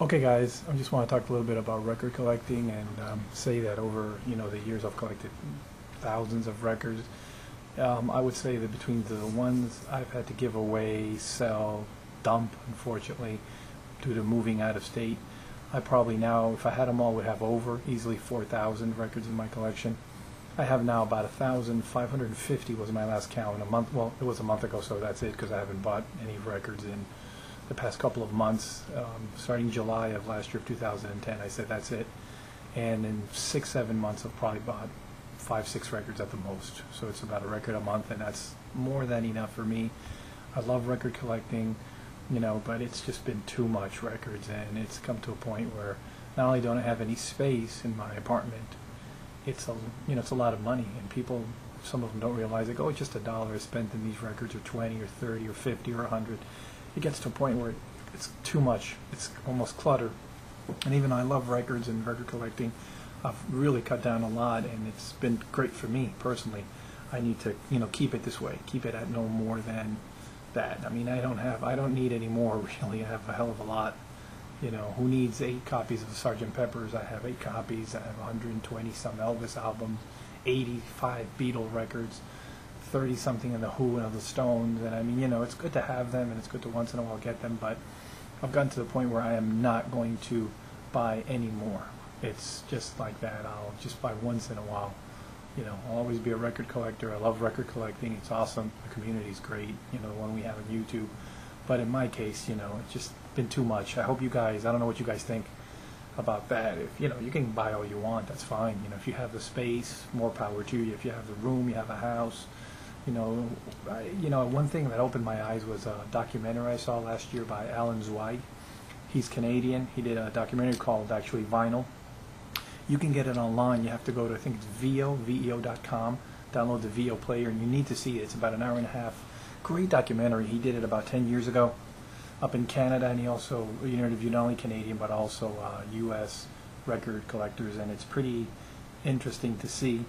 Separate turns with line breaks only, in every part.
Okay, guys, I just want to talk a little bit about record collecting and say that over the years I've collected thousands of records. I would say that between the ones I've had to give away, sell, dump, unfortunately, due to moving out of state, I probably now, if I had them all, would have over easily 4,000 records in my collection. I have now about 1,550 was my last count. A month, well, it was a month ago, so that's it because I haven't bought any records in the past couple of months. Starting July of last year of 2010, I said that's it. And in 6, 7 months, I've probably bought 5, 6 records at the most. So it's about a record a month, and that's more than enough for me. I love record collecting, but it's just been too much records, and it's come to a point where not only don't I have any space in my apartment, it's a lot of money, and people, some of them don't realize it. Oh, it's just $1 spent in these records, or 20, or 30, or 50, or 100. It gets to a point where it's too much. It's almost clutter. And even though I love records and record collecting, I've really cut down a lot, and it's been great for me personally. I need to, keep it this way. Keep it at no more than that. I mean, I don't need any more really. I have a hell of a lot. Who needs 8 copies of Sgt. Pepper's? I have 8 copies. I have 120 some Elvis albums, 85 Beatle records, 30 something in the Who and the Stones. And I mean, it's good to have them, and it's good to once in a while get them, but I've gotten to the point where I am not going to buy any more. It's just like that. I'll just buy once in a while. I'll always be a record collector. I love record collecting. It's awesome. The community's great, the one we have on YouTube. But in my case, it's just been too much. I hope you guys, I don't know what you guys think about that. If you can buy all you want, that's fine. If you have the space, more power to you. If you have the room, you have a house. One thing that opened my eyes was a documentary I saw last year by Alan Zweig. He's Canadian. He did a documentary called actually Vinyl. You can get it online. You have to go to, I think it's veo.com, download the VO player, and you need to see it. It's about an hour and a half. Great documentary. He did it about 10 years ago up in Canada, and he also interviewed not only Canadian but also U.S. record collectors, and it's pretty interesting to see.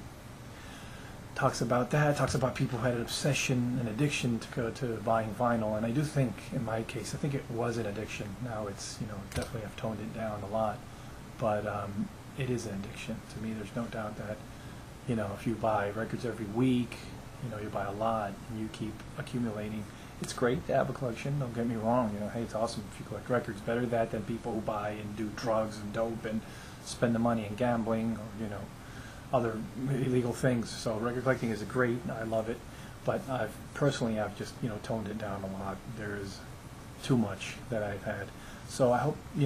Talks about that, talks about people who had an obsession, an addiction to buying vinyl, and I do think, in my case, I think it was an addiction. Now it's, definitely I've toned it down a lot, but it is an addiction. To me, there's no doubt that, if you buy records every week, you buy a lot, and you keep accumulating. It's great to have a collection, don't get me wrong, hey, it's awesome if you collect records. Better that than people who buy and do drugs and dope and spend the money in gambling or, other illegal things. So record collecting is great, I love it, but I've just toned it down a lot. There's too much that I've had. So I hope if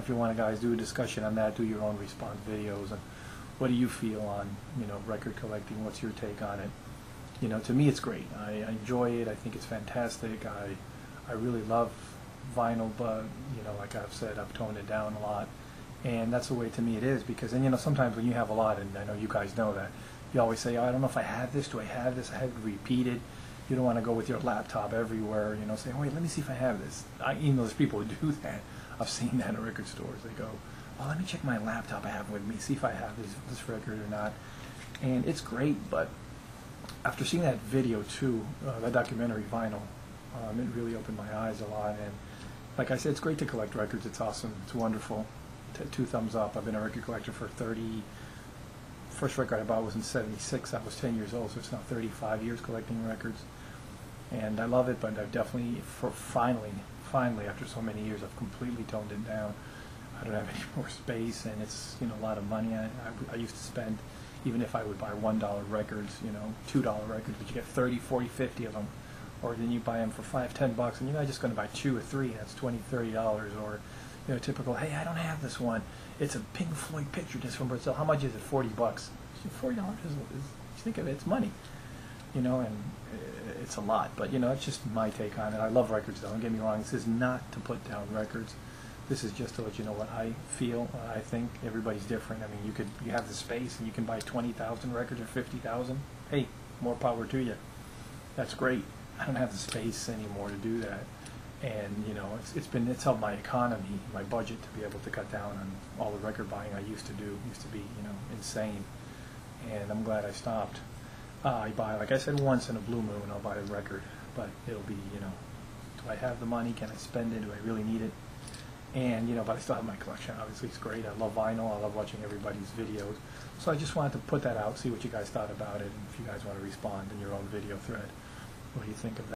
you want to guys do a discussion on that, do your own response videos, and what do you feel on record collecting? What's your take on it? To me it's great. I enjoy it. I think it's fantastic. I really love vinyl, but like I've said, I've toned it down a lot. And that's the way to me it is, because then sometimes when you have a lot, and I know you guys know that, you always say, oh, I don't know if I have this, do I have this? I have to repeat it. You don't want to go with your laptop everywhere, say, wait, let me see if I have this. Even though there's people who do that. I've seen that in record stores. They go, oh, let me check my laptop I have with me, see if I have this record or not. And it's great, but after seeing that video too, that documentary Vinyl, it really opened my eyes a lot. And like I said, it's great to collect records. It's awesome. It's wonderful. 2 thumbs up. I've been a record collector for 30. First record I bought was in '76. I was 10 years old, so it's now 35 years collecting records. And I love it, but I've definitely, finally, after so many years, I've completely toned it down. I don't have any more space, and it's a lot of money. I used to spend, even if I would buy $1 records, $2 records, but you get 30, 40, 50 of them. Or then you buy them for $5, $10, and you're not just going to buy 2 or 3. That's $20, $30. Or typical, hey, I don't have this one. It's a Pink Floyd picture disc from Brazil. How much is it? $40. $40 is think of it, it's money. And it's a lot. But it's just my take on it. I love records, though. Don't get me wrong. This is not to put down records. This is just to let you know what I feel. I think everybody's different. I mean, you have the space and you can buy 20,000 records or 50,000. Hey, more power to you. That's great. I don't have the space anymore to do that. And it's helped my economy, my budget, to be able to cut down on all the record buying I used to do. Used to be insane, and I'm glad I stopped. I buy, like I said, once in a blue moon I'll buy a record, but it'll be do I have the money? Can I spend it? Do I really need it? And, you know, but I still have my collection. Obviously, it's great. I love vinyl. I love watching everybody's videos. So I just wanted to put that out, see what you guys thought about it, and if you guys want to respond in your own video thread. What do you think of that?